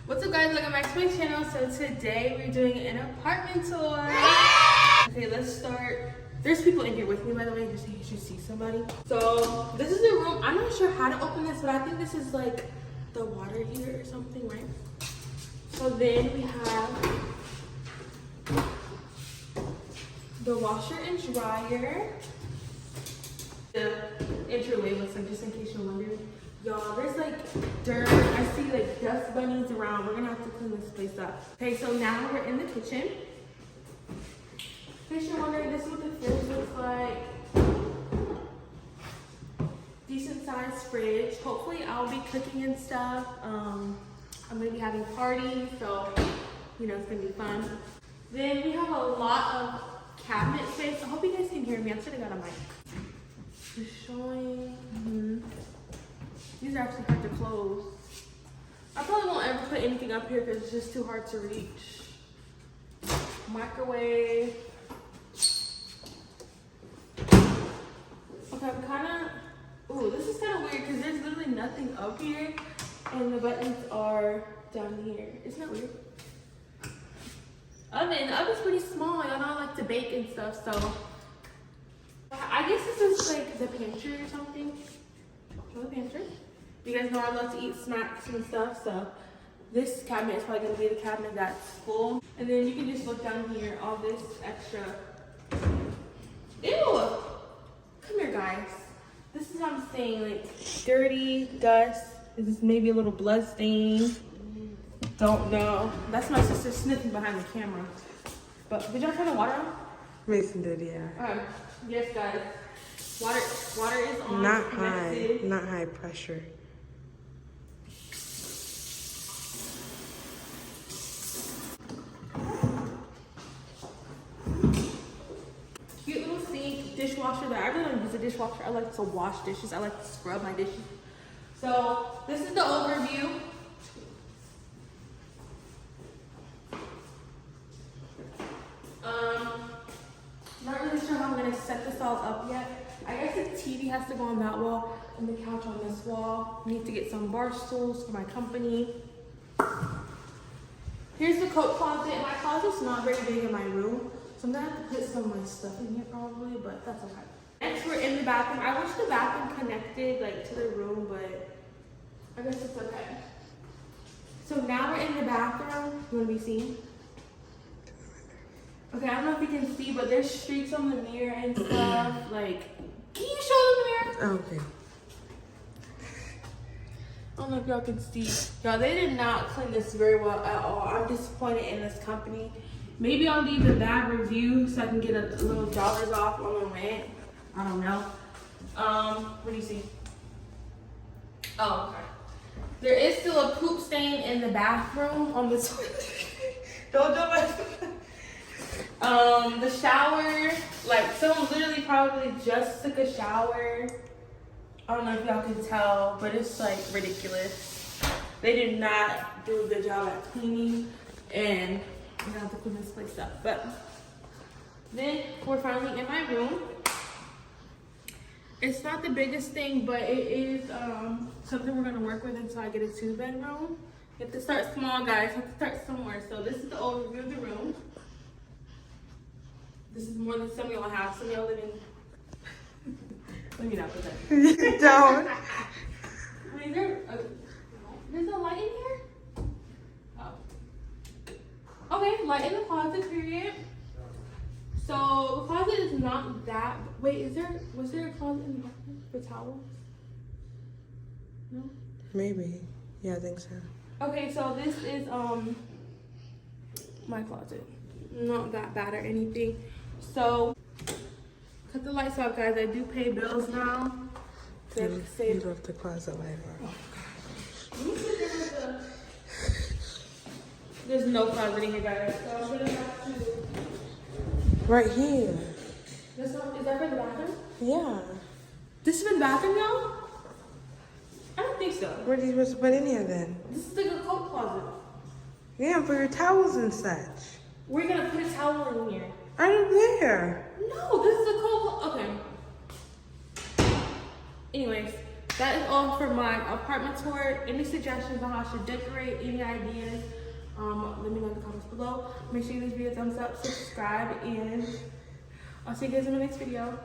What's up guys, welcome back to my channel. So today we're doing an apartment tour. Okay, let's start. There's people in here with me, by the way, just in case you see somebody. So this is the room. I'm not sure how to open this, but I think this is like the water heater or something, right? So then we have the washer and dryer. The entryway looks like, just in case you're wondering. Y'all, there's like dirt. I see like dust bunnies around. We're gonna have to clean this place up. Okay, so now we're in the kitchen. In case you're wondering, this is what the fridge looks like. Decent sized fridge. Hopefully I'll be cooking and stuff. I'm gonna be having parties, so you know it's gonna be fun. Then we have a lot of cabinet space. I hope you guys can hear me. I should have got a mic. Just showing. These are actually hard to close. I probably won't ever put anything up here because it's just too hard to reach. Microwave. Okay, I'm kind of, ooh, this is kind of weird because there's literally nothing up here and the buttons are down here. Isn't that weird? Oven. The oven's pretty small. Y'all know I like to bake and stuff, so I guess this is like the pantry or something. Show the pantry. You guys know I love to eat snacks and stuff, so this cabinet is probably gonna be the cabinet that's full. And then you can just look down here, all this extra. Ew! Come here, guys. This is what I'm saying, like dirty, dust. This is maybe a little blood stain. Don't know. That's my sister sniffing behind the camera. But did y'all turn the water on? Mason did, yeah. Yes, guys. Water is on. Not high, not high pressure. Cute little sink, dishwasher. That I really don't use a dishwasher. I like to wash dishes. I like to scrub my dishes. So this is the overview. Not really sure how I'm gonna set this all up yet. I guess the TV has to go on that wall and the couch on this wall. I need to get some bar stools for my company. Here's the coat closet. My closet's not very big in my room, so I'm gonna have to put some of my stuff in here probably, but that's okay. Next, we're in the bathroom. I wish the bathroom connected like to the room, but I guess it's okay. So now we're in the bathroom. You wanna be seen? Okay, I don't know if you can see, but there's streaks on the mirror and stuff. Like, can you show the mirror? Okay. I don't know if y'all can see. Y'all, they did not clean this very well at all. I'm disappointed in this company. Maybe I'll leave a bad review so I can get a little dollars off on the rent. I don't know. What do you see? Oh, okay. There is still a poop stain in the bathroom on the toilet. Don't do it. The shower, like someone literally probably just took a shower. I don't know if y'all can tell, but it's like ridiculous. They did not do a good job at cleaning, and I'm gonna have to clean this place up. But then we're finally in my room. It's not the biggest thing, but it is something we're gonna work with until I get a 2-bedroom. You have to start small, guys. You have to start somewhere. So this is the overview of the room. This is more than some of y'all have. Some of y'all live in. Let me not put that. Don't. I mean, there's a light in here? Oh. Okay, light in the closet, period. So the closet is not that. Wait, was there a closet in the bathroom for towels? No? Maybe. Yeah, I think so. Okay, so this is my closet. Not that bad or anything. So cut the lights off, guys. I do pay bills now. So You left the closet light on. There's no closet in here, guys. So I'm gonna have to. Right here. This one, is that for the bathroom? Yeah. This is for the bathroom now? I don't think so. What are you supposed to put in here then? This is like a coat closet. Yeah, for your towels and such. We're gonna put a towel in here. Right there. No, this is a coat closet. Okay. Anyways, that is all for my apartment tour. Any suggestions on how I should decorate, any ideas, let me know in the comments below. Make sure you give this video a thumbs up, subscribe, and I'll see you guys in the next video.